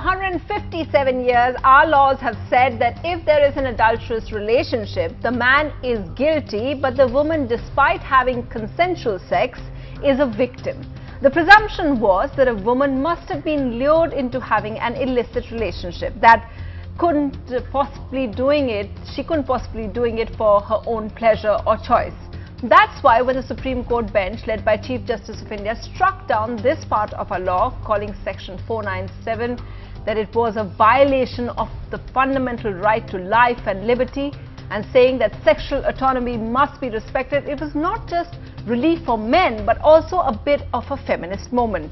157 years, our laws have said that if there is an adulterous relationship, the man is guilty, but the woman, despite having consensual sex, is a victim. The presumption was that a woman must have been lured into having an illicit relationship, that she couldn't possibly doing it for her own pleasure or choice. That's why when the Supreme Court bench, led by Chief Justice of India, struck down this part of our law, calling Section 497 that it was a violation of the fundamental right to life and liberty, and saying that sexual autonomy must be respected, it was not just relief for men, but also a bit of a feminist moment.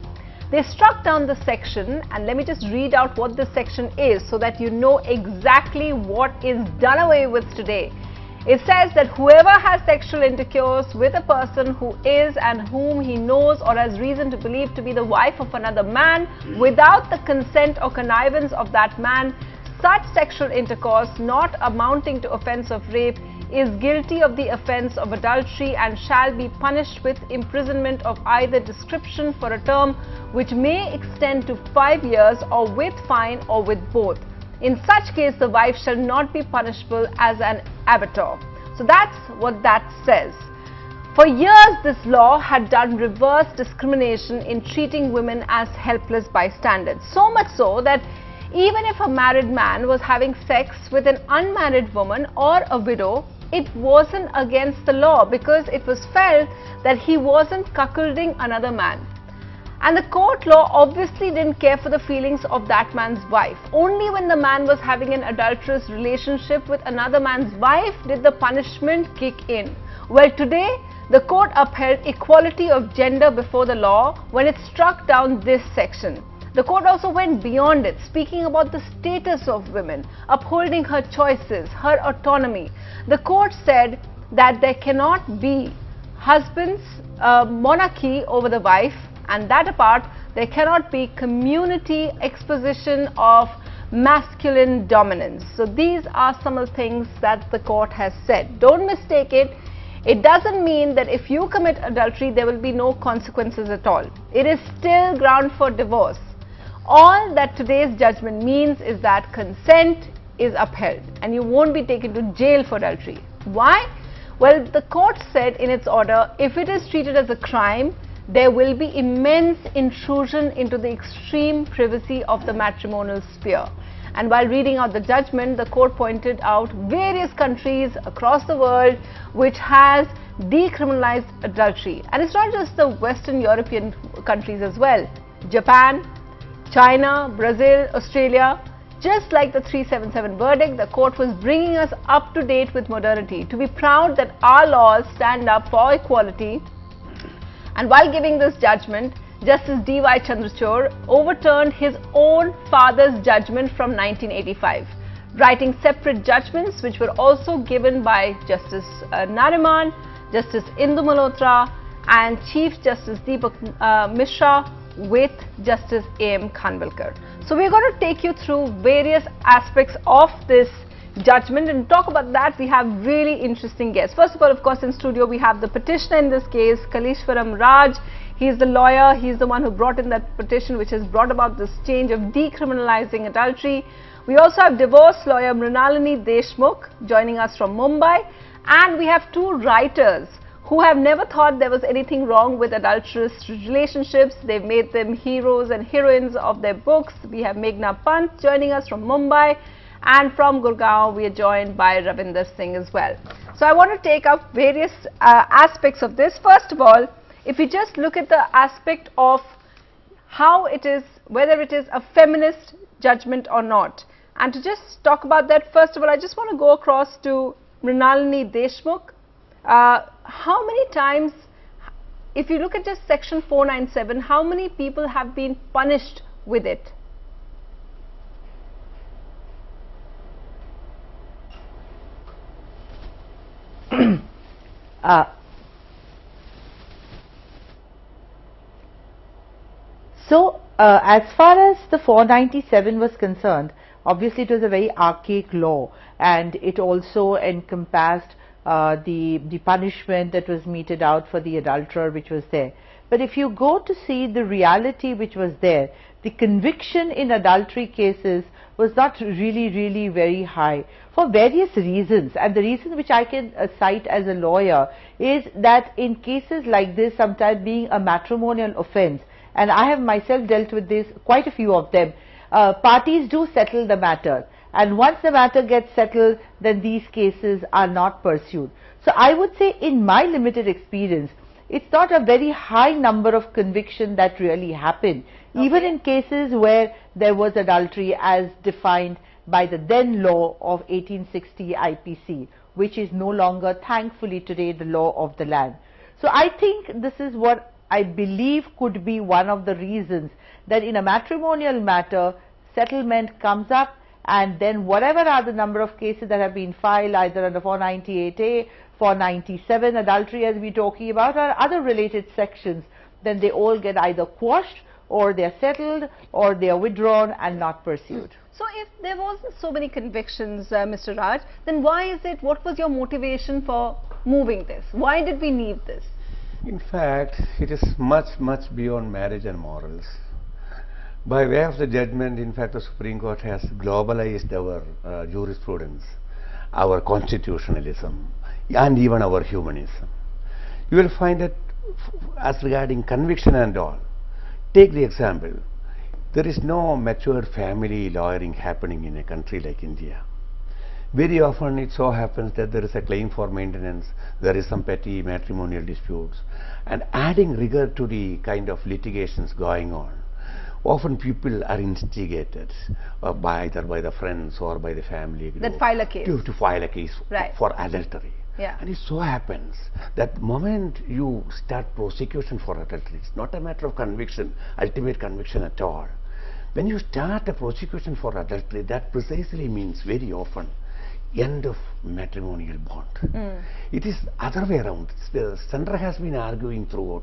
They struck down the section, and let me just read out what this section is so that you know exactly what is done away with today. It says that whoever has sexual intercourse with a person who is and whom he knows or has reason to believe to be the wife of another man without the consent or connivance of that man, such sexual intercourse not amounting to offence of rape is guilty of the offence of adultery and shall be punished with imprisonment of either description for a term which may extend to 5 years, or with fine, or with both. In such case, the wife shall not be punishable as an abettor. So that's what that says. For years, this law had done reverse discrimination in treating women as helpless bystanders. So much so that even if a married man was having sex with an unmarried woman or a widow, it wasn't against the law because it was felt that he wasn't cuckolding another man. And the court law obviously didn't care for the feelings of that man's wife. Only when the man was having an adulterous relationship with another man's wife did the punishment kick in. Well, today, the court upheld equality of gender before the law when it struck down this section. The court also went beyond it, speaking about the status of women, upholding her choices, her autonomy. The court said that there cannot be husband's monarchy over the wife, and that apart, there cannot be community exposition of masculine dominance. So these are some of the things that the court has said. Don't mistake it. It doesn't mean that if you commit adultery, there will be no consequences at all. It is still ground for divorce. All that today's judgment means is that consent is upheld and you won't be taken to jail for adultery. Why? Well, the court said in its order, if it is treated as a crime, there will be immense intrusion into the extreme privacy of the matrimonial sphere. And while reading out the judgment, the court pointed out various countries across the world which has decriminalized adultery. And it's not just the Western European countries as well. Japan, China, Brazil, Australia. Just like the 377 verdict, the court was bringing us up to date with modernity, to be proud that our laws stand up for equality. And while giving this judgment, Justice D.Y. Chandrachud overturned his own father's judgment from 1985, writing separate judgments which were also given by Justice Nariman, Justice Indu Malhotra and Chief Justice Deepak Mishra with Justice A.M. Khanwilkar. So we're going to take you through various aspects of this judgment, and talk about that. We have really interesting guests. First of all, of course, in studio we have the petitioner in this case, Kalishwaram Raj. He is the lawyer. He is the one who brought in that petition which has brought about this change of decriminalizing adultery. We also have divorce lawyer Mrinalini Deshmukh joining us from Mumbai, and we have two writers who have never thought there was anything wrong with adulterous relationships. They've made them heroes and heroines of their books. We have Meghna Pant joining us from Mumbai, and from Gurgaon we are joined by Ravinder Singh as well. So I want to take up various aspects of this. First of all, if we just look at the aspect of how it is, whether it is a feminist judgment or not, and to just talk about that, first of all, I just want to go across to Mrinalini Deshmukh. How many times, if you look at just section 497, how many people have been punished with it? As far as the 497 was concerned, obviously it was a very archaic law, and it also encompassed the punishment that was meted out for the adulterer which was there. But if you go to see the reality which was there, the conviction in adultery cases was not really very high for various reasons. And the reason which I can cite as a lawyer is that in cases like this, sometimes being a matrimonial offence, and I have myself dealt with this, quite a few of them, parties do settle the matter. And once the matter gets settled, then these cases are not pursued. So I would say, in my limited experience, it's not a very high number of conviction that really happened, even in cases where there was adultery as defined by the then law of 1860 IPC, which is no longer, thankfully today, the law of the land. So I think this is what I believe could be one of the reasons that in a matrimonial matter, settlement comes up, and then whatever are the number of cases that have been filed either under 498A, 497 adultery as we're talking about, or other related sections, then they all get either quashed or they are settled or they are withdrawn and not pursued. So if there wasn't so many convictions, Mr. Raj, then why is it, what was your motivation for moving this? Why did we need this? In fact, it is much beyond marriage and morals. By way of the judgment, in fact, the Supreme Court has globalized our jurisprudence, our constitutionalism, and even our humanism. You will find that as regarding conviction and all, take the example, there is no matured family lawyering happening in a country like India. Very often it so happens that there is a claim for maintenance, there is some petty matrimonial disputes, and adding rigor to the kind of litigations going on, often people are instigated either by the friends or by the family that file a case. To file a case right. for adultery. Yeah. And it so happens that the moment you start prosecution for adultery, it's not a matter of conviction, ultimate conviction at all. When you start a prosecution for adultery, that precisely means very often end of matrimonial bond. It is other way around. Sandra has been arguing throughout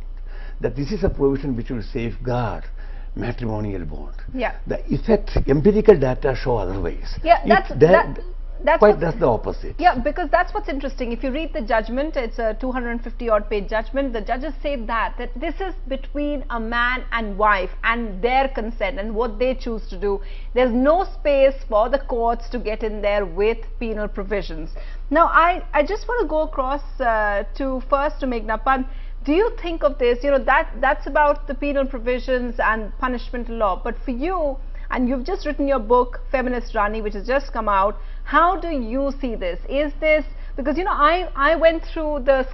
that this is a provision which will safeguard matrimonial bond. Yeah. The effect, empirical data show otherwise. Yeah, that's the opposite. Yeah, because that's what's interesting. If you read the judgment, it's a 250 odd page judgment. The judges say that this is between a man and wife and their consent and what they choose to do. There's no space for the courts to get in there with penal provisions. Now, I just want to go across to Meghna Pant. Do you think of this, you know, that's about the penal provisions and punishment law, but for you, and you've just written your book, Feminist Rani, which has just come out, how do you see this? Is this, because, you know, I went through the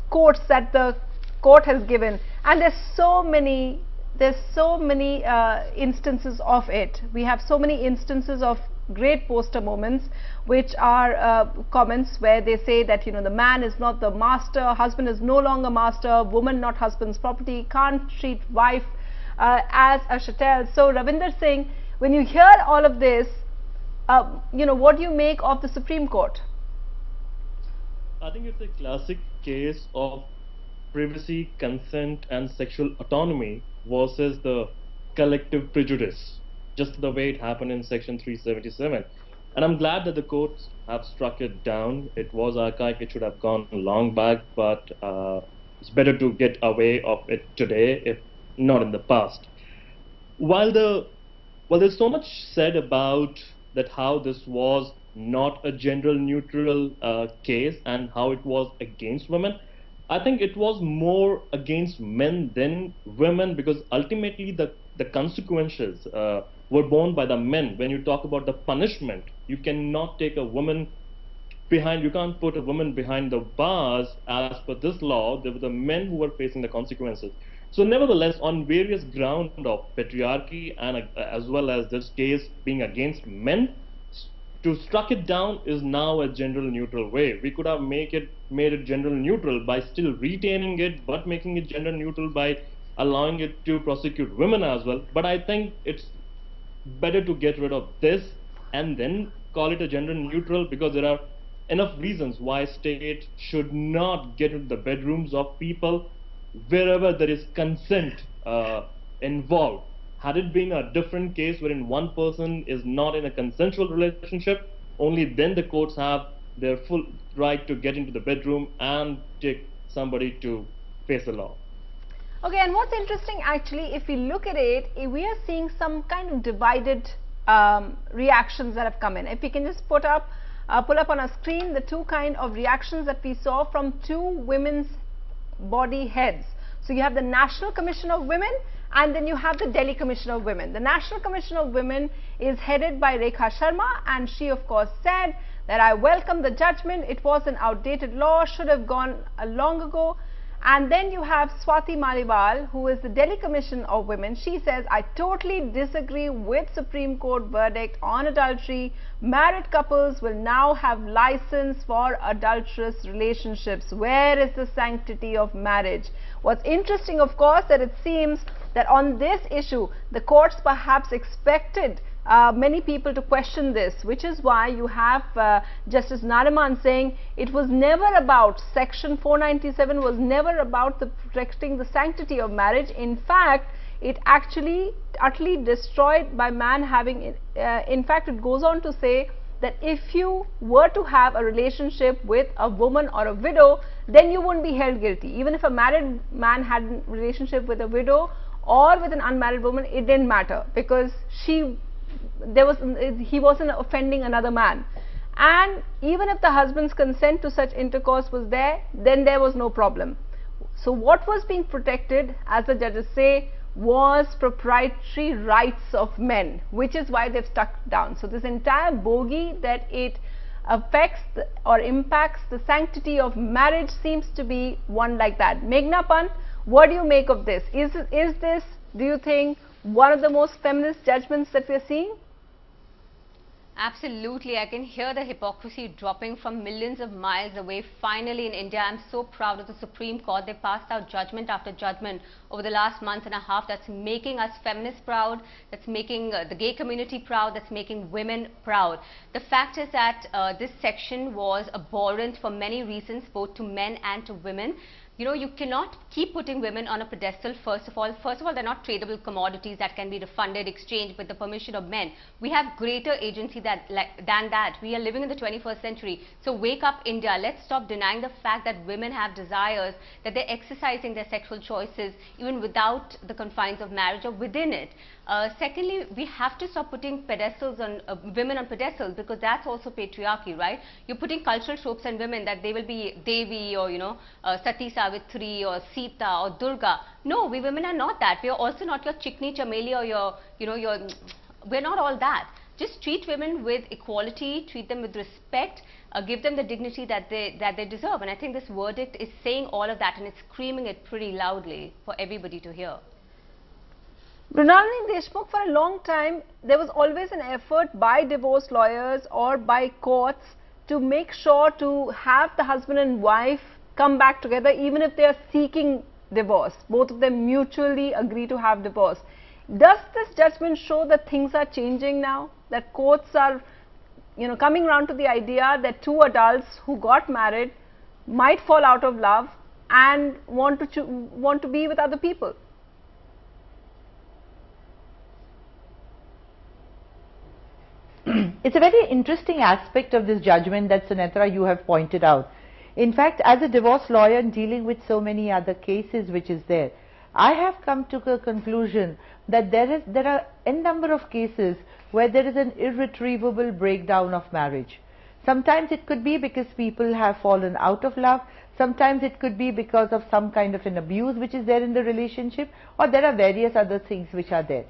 quotes that the court has given, and there's so many instances of it. We have so many instances of great poster moments, which are comments where they say that, you know, the man is not the master, husband is no longer master, woman not husband's property, can't treat wife as a chattel. So Ravinder Singh, when you hear all of this, you know, what do you make of the Supreme Court? I think it's a classic case of privacy, consent and sexual autonomy versus the collective prejudice, just the way it happened in section 377. And I'm glad that the courts have struck it down. It was archaic, it should have gone long back, but it's better to get away of it today, if not in the past. While there's so much said about that how this was not a gender neutral case and how it was against women, I think it was more against men than women, because ultimately the consequences were borne by the men. When you talk about the punishment, you cannot take a woman behind, you can't put a woman behind the bars. As per this law, there were the men who were facing the consequences. So nevertheless, on various grounds of patriarchy and as well as this case being against men, to struck it down is now a gender neutral way. We could have made it gender neutral by still retaining it, but making it gender neutral by allowing it to prosecute women as well. But I think it's better to get rid of this and then call it a gender neutral, because there are enough reasons why state should not get into the bedrooms of people wherever there is consent involved. Had it been a different case wherein one person is not in a consensual relationship, only then the courts have their full right to get into the bedroom and take somebody to face the law. Okay, and what's interesting actually, if we look at it, we are seeing some kind of divided reactions that have come in. If we can just pull up on our screen the two kind of reactions that we saw from two women's body heads. So you have the National Commission of Women and then you have the Delhi Commission of Women. The National Commission of Women is headed by Rekha Sharma, and she of course said that I welcome the judgment, it was an outdated law, should have gone long ago. And then you have Swati Maliwal, who is the Delhi Commission of Women. She says, I totally disagree with Supreme Court verdict on adultery. Married couples will now have license for adulterous relationships. Where is the sanctity of marriage? What's interesting, of course, that it seems that on this issue, the courts perhaps expected many people to question this, which is why you have Justice Nariman saying it was never about, Section 497 was never about protecting the sanctity of marriage. In fact, it actually utterly destroyed by man having, in fact, it goes on to say that if you were to have a relationship with a woman or a widow, then you wouldn't be held guilty. Even if a married man had a relationship with a widow or with an unmarried woman, it didn't matter, because he wasn't offending another man. And even if the husband's consent to such intercourse was there, then there was no problem. So what was being protected, as the judges say, was proprietary rights of men, which is why they've stuck down. So this entire bogey that it affects or impacts the sanctity of marriage seems to be one like that. Meghna Pant, what do you make of this? Is this, do you think, one of the most feminist judgments that we are seeing? Absolutely. I can hear the hypocrisy dropping from millions of miles away. Finally, in India, I'm so proud of the Supreme Court. They passed out judgment after judgment over the last month and a half. That's making us feminists proud. That's making the gay community proud. That's making women proud. The fact is that this section was abhorrent for many reasons, both to men and to women. You know, you cannot keep putting women on a pedestal. First of all, they're not tradable commodities that can be refunded, exchanged with the permission of men. We have greater agency than that. We are living in the 21st century. So wake up, India. Let's stop denying the fact that women have desires, that they're exercising their sexual choices even without the confines of marriage or within it. Secondly, we have to stop putting pedestals on women on pedestals, because that's also patriarchy, right? You're putting cultural tropes on women that they will be Devi or, you know, Sati Savitri or Sita or Durga. No, we women are not that. We are also not your Chikni Chameli or your, you know, we're not all that. Just treat women with equality, treat them with respect, give them the dignity that they deserve. And I think this verdict is saying all of that, and it's screaming it pretty loudly for everybody to hear. Mrinalini Deshmukh, for a long time, there was always an effort by divorce lawyers or by courts to make sure to have the husband and wife come back together, even if they are seeking divorce. Both of them mutually agree to have divorce. Does this judgment show that things are changing now? That courts are, you know, coming around to the idea that two adults who got married might fall out of love and want to be with other people? It's a very interesting aspect of this judgment that, Sunetra, you have pointed out. In fact, as a divorce lawyer and dealing with so many other cases which is there, I have come to a conclusion that there are a number of cases where there is an irretrievable breakdown of marriage. Sometimes it could be because people have fallen out of love. Sometimes it could be because of some kind of an abuse which is there in the relationship, or there are various other things which are there.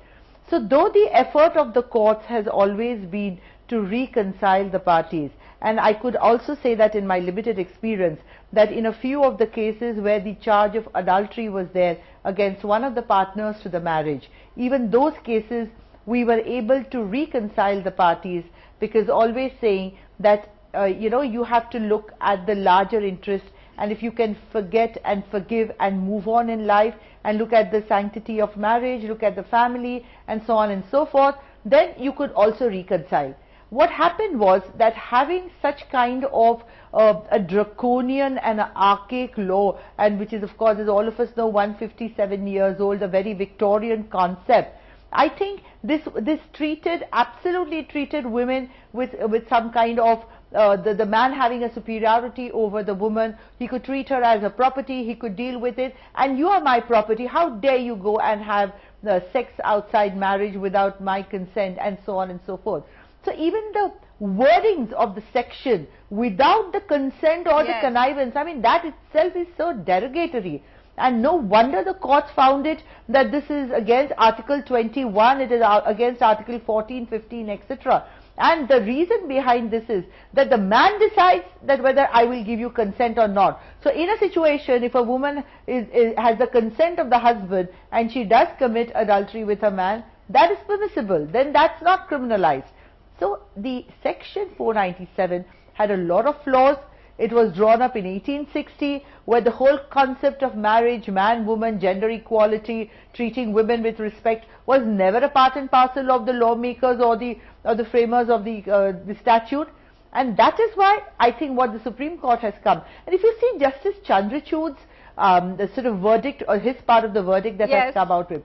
So though the effort of the courts has always been to reconcile the parties, and I could also say that in my limited experience, that in a few of the cases where the charge of adultery was there against one of the partners to the marriage, even those cases we were able to reconcile the parties, because always saying that you know, you have to look at the larger interest, and if you can forget and forgive and move on in life and look at the sanctity of marriage, look at the family and so on and so forth, then you could also reconcile. What happened was that having such kind of a draconian and an archaic law, and which is, of course, as all of us know, 157 years old, a very Victorian concept, I think this absolutely treated women with some kind of the man having a superiority over the woman. He could treat her as a property, he could deal with it, and you are my property, how dare you go and have sex outside marriage without my consent, and so on and so forth. So even the wordings of the section, without the consent or the connivance, I mean, that itself is so derogatory. And no wonder the courts found it that this is against Article 21, it is against Article 14, 15, etc. And the reason behind this is that the man decides that whether I will give you consent or not. So in a situation, if a woman has the consent of the husband and she does commit adultery with a man, that is permissible, then that's not criminalized. So the section 497 had a lot of flaws. It was drawn up in 1860, where the whole concept of marriage, man, woman, gender equality, treating women with respect was never a part and parcel of the lawmakers or the framers of the statute. And that is why I think what the Supreme Court has come. And if you see Justice Chandrachud's the sort of verdict, or his part of the verdict that has come out with,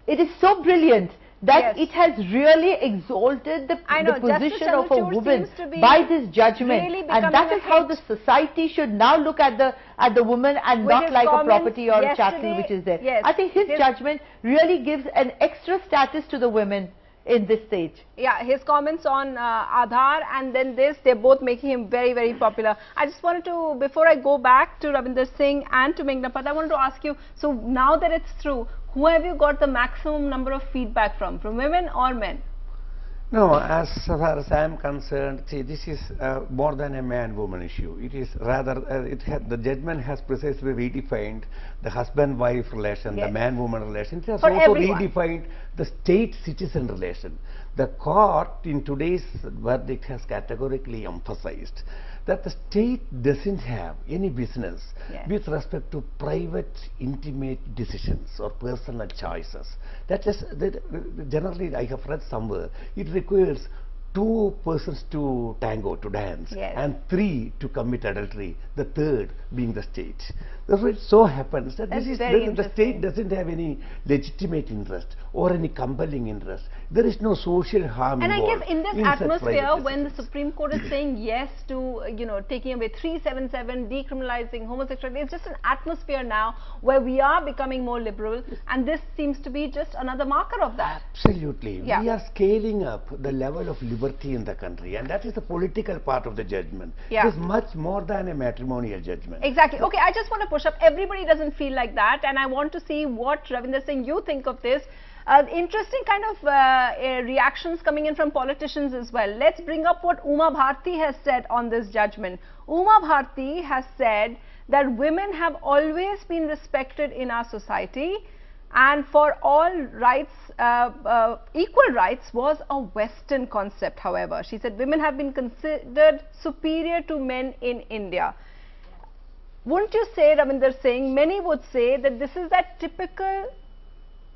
it is so brilliant that it has really exalted the position of a woman by this judgment, really, and that is how the society should now look at the woman, and not like a property or a chattel which is there. I think his judgment really gives an extra status to the women in this stage. Yeah, his comments on Aadhaar and then this, they're both making him very, very popular. I just wanted to, before I go back to Ravinder Singh and to Meghna Pant, I wanted to ask you, so now that it's through, who have you got the maximum number of feedback from women or men? No, as far as I am concerned, see, this is more than a man-woman issue. It is rather, the judgment has precisely redefined the husband-wife relation, the man-woman relation. It has also redefined the state-citizen relation. The court in today's verdict has categorically emphasized that the state doesn't have any business with respect to private, intimate decisions or personal choices. That is, generally I have read somewhere, it requires 2 persons to tango, to dance, and 3 to commit adultery, the third being the state. Therefore, it so happens that the state doesn't have any legitimate interest or any compelling interest. There is no social harm involved. And I guess in this atmosphere, when the Supreme Court is saying yes to, taking away 377, decriminalizing homosexuality, it's just an atmosphere now where we are becoming more liberal, and this seems to be just another marker of that. Absolutely. We are scaling up the level of liberty in the country, and that is the political part of the judgment. It is much more than a matrimonial judgment. Exactly. Okay, I just want to push up. Everybody doesn't feel like that, and I want to see what Ravinder Singh, you think of this. Interesting kind of reactions coming in from politicians as well. Let's bring up what Uma Bharti has said on this judgment. Uma Bharti has said that women have always been respected in our society, and for all rights, equal rights was a Western concept, however. She said women have been considered superior to men in India. Wouldn't you say, Ravinder Singh, many would say that this is that typical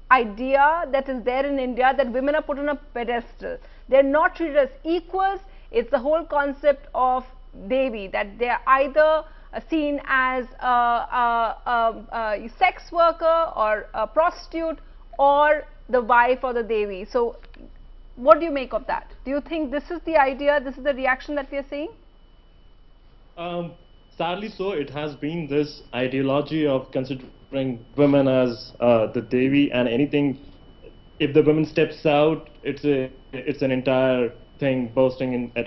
idea that is there in India, that women are put on a pedestal. They're not treated as equals. It's the whole concept of Devi, that they're either seen as a sex worker or a prostitute or the wife or the Devi. So what do you make of that? Do you think this is the idea, this is the reaction that we are seeing? Sadly so, it has been this ideology of considering women as the Devi, and anything, if the woman steps out, it's an entire thing bursting at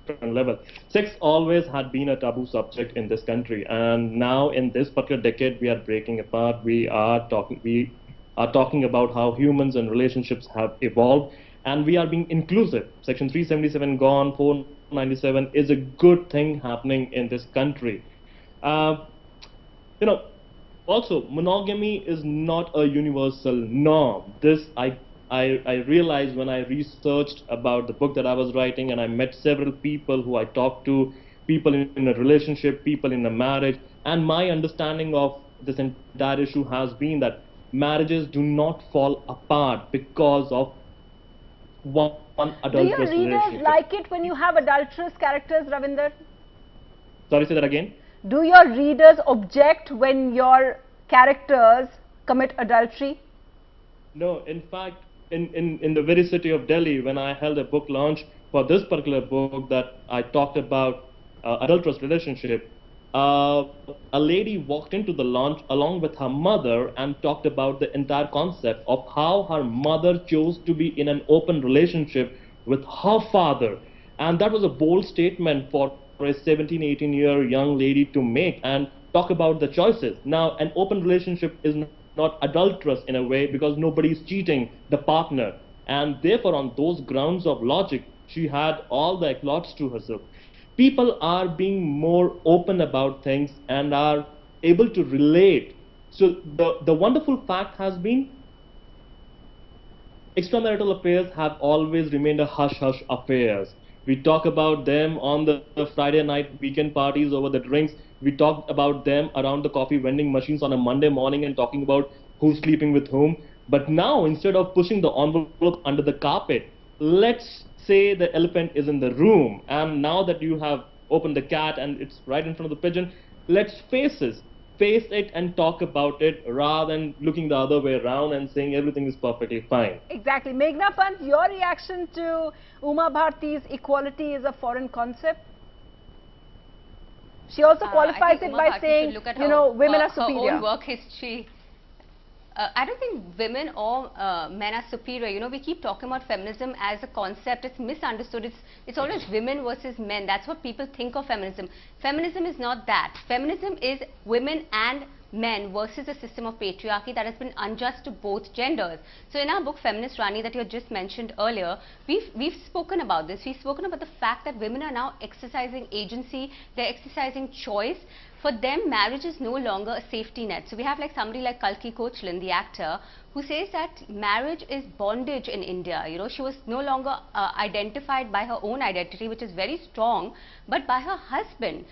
different level. Sex always had been a taboo subject in this country, and now in this particular decade we are breaking apart. We are talking about how humans and relationships have evolved, and we are being inclusive. Section 377 gone, 497 is a good thing happening in this country. Also, monogamy is not a universal norm. This I realized when I researched about the book that I was writing, and I met several people who I talked to, people in a relationship, people in a marriage, and my understanding of this entire issue has been that marriages do not fall apart because of one adulterous relationship. Do your readers like it when you have adulterous characters, Ravinder? Sorry, say that again? Do your readers object when your characters commit adultery? No, in fact, in the very city of Delhi, when I held a book launch, for this particular book that I talked about adulterous relationship, a lady walked into the launch along with her mother and talked about the entire concept of how her mother chose to be in an open relationship with her father. And that was a bold statement for a 17, 18-year young lady to make and talk about the choices. Now, an open relationship is not adulterous in a way because nobody is cheating the partner. And therefore, on those grounds of logic, she had all the accolades to herself. People are being more open about things and are able to relate. So the wonderful fact has been extramarital affairs have always remained a hush-hush affairs. We talk about them on the Friday night weekend parties over the drinks. We talk about them around the coffee vending machines on a Monday morning and talking about who's sleeping with whom. But now, instead of pushing the envelope under the carpet, let's say the elephant is in the room, and now that you have opened the cat and it's right in front of the pigeon, let's face it and talk about it rather than looking the other way around and saying everything is perfectly fine. Exactly. Meghna Pant, your reaction to Uma Bharti's equality is a foreign concept? She also qualifies it by saying, you know, women are superior. Her own work history. I don't think women or men are superior. You know, we keep talking about feminism as a concept. It's misunderstood. It's always women versus men. That's what people think of feminism. Feminism is not that. Feminism is women and men versus a system of patriarchy that has been unjust to both genders. So in our book Feminist, Rani, that you had just mentioned earlier, we've spoken about this. We've spoken about the fact that women are now exercising agency, they're exercising choice. For them, marriage is no longer a safety net. So we have like somebody like Kalki Koechlin, the actor, who says that marriage is bondage in India. You know, she was no longer identified by her own identity, which is very strong, but by her husband.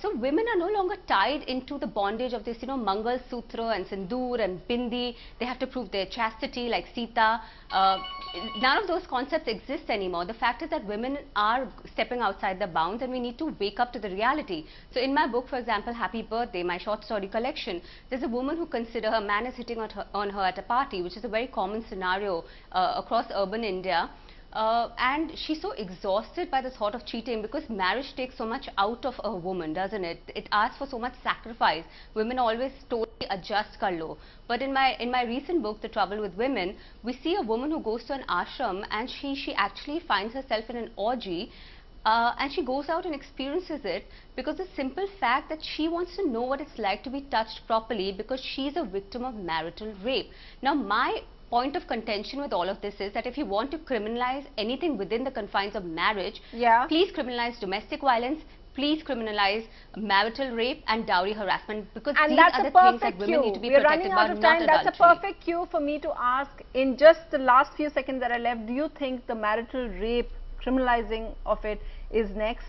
So women are no longer tied into the bondage of this, you know, Mangal Sutra and Sindoor and Bindi. They have to prove their chastity like Sita. None of those concepts exist anymore. The fact is that women are stepping outside the bounds and we need to wake up to the reality. So in my book, for example, Happy Birthday, my short story collection, there's a woman who considers her man is hitting on her at a party, which is a very common scenario across urban India. And she's so exhausted by the thought of cheating because marriage takes so much out of a woman, doesn't it? It asks for so much sacrifice. Women are always told adjust kar lo. But in my recent book, The Trouble with Women, we see a woman who goes to an ashram and she actually finds herself in an orgy. And she goes out and experiences it because the simple fact that she wants to know what it's like to be touched properly because she's a victim of marital rape. Now, my point of contention with all of this is that if you want to criminalize anything within the confines of marriage, please criminalize domestic violence, please criminalize marital rape and dowry harassment, because these are the things that women need to be protected about, not adultery. That's a perfect cue for me to ask, in just the last few seconds that are left, do you think the marital rape, criminalizing of it is next?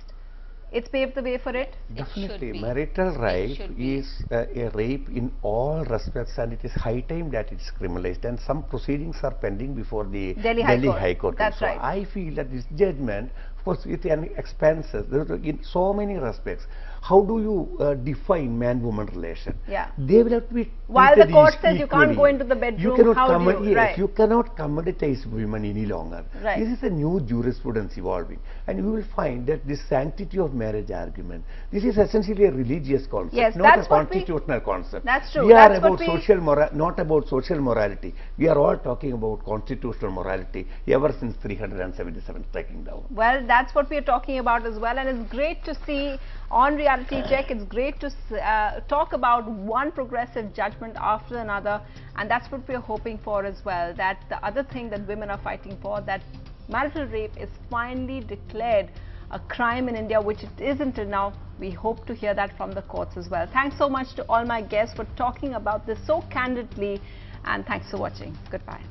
It's paved the way for it? Definitely. Marital rape is a rape in all respects, and it is high time that it's criminalized, and some proceedings are pending before the Delhi High Court. That's right. I feel that this judgment, of course, with any expenses, in so many respects, how do you define man-woman relation? They will have to be while the court says you can't go into the bedroom, you cannot you cannot commoditize women any longer. This is a new jurisprudence evolving, and you will find that this sanctity of marriage argument, this is essentially a religious concept, not a constitutional concept. That's true. We are about social not about social morality. We are all talking about constitutional morality ever since 377 striking down. Well, that's what we are talking about as well, and it's great to see on Reality Check. It's great to talk about one progressive judgment after another, and that's what we're hoping for as well, that the other thing that women are fighting for, that marital rape is finally declared a crime in India, which it isn't till now. We hope to hear that from the courts as well. Thanks so much to all my guests for talking about this so candidly, and thanks for watching. Goodbye.